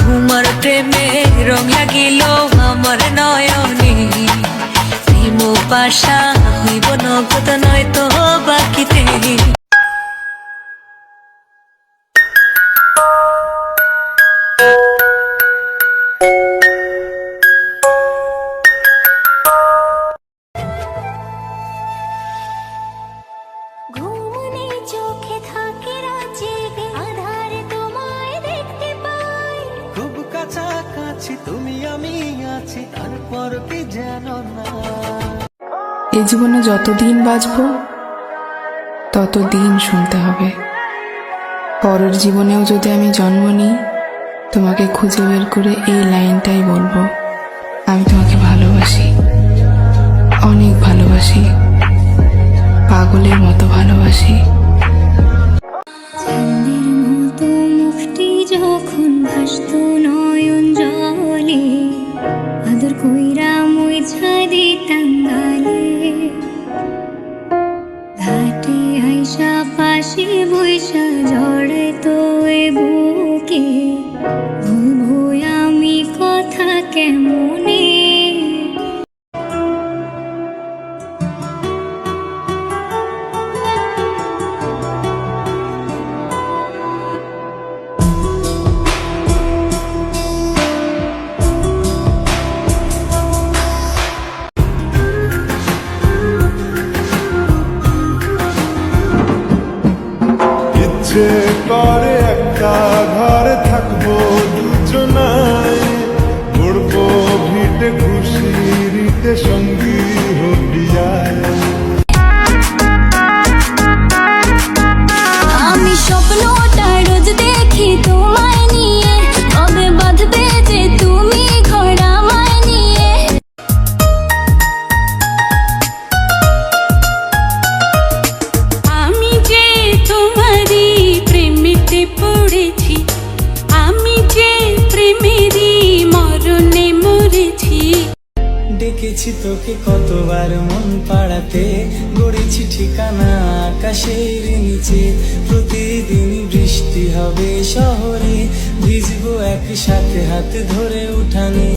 তোমার প্রেমে রং লাগিল আমার নয়নে, প্রেম পাশা হইব নগদ নয়তো বাকিতে। খুব কাছাকাছি তুমি আমি আছি, তারপর কি যেন না। এই জীবনে যতদিন বাঁচবো ততদিন শুনতে হবে। পরের জীবনেও যদি আমি জন্ম নিই, তোমাকে খুঁজে বের করে এই লাইনটাই বলবো, আমি তোমাকে ভালোবাসি, অনেক ভালোবাসি, পাগলের মতো ভালোবাসি। যখন ভাসত নয়ন জলে, আদর কইরা মুইছা দিতাম গালে। ঘাটে আইসা পাশে বৈশা জড়ে তো এ বুকে, ভুলবো আমি কথা কেমনে। ইচ্ছে করে একটা ঘরে থাকবো দুজনায়, ঘুরবো ভিটে খুশি রীতে সঙ্গী হবিয়ায়। আমি স্বপ্নটা রোজ দেখি তোমায় নিয়ে, কবে বাঁধবে যে তুমি ঘর আমায় নিয়ে। আমি যে তোমারই প্রেমেতে পড়েছি, আমি যে প্রেমেরই মরণে মরেছি। ডেকেছি তোকে কতবার মন পাড়াতে, গড়েছি ঠিকানা আকাশের নিচে। প্রতিদিন বৃষ্টি হবে শহরে, ভিজবো একসাথে হাত ধরে উঠানে।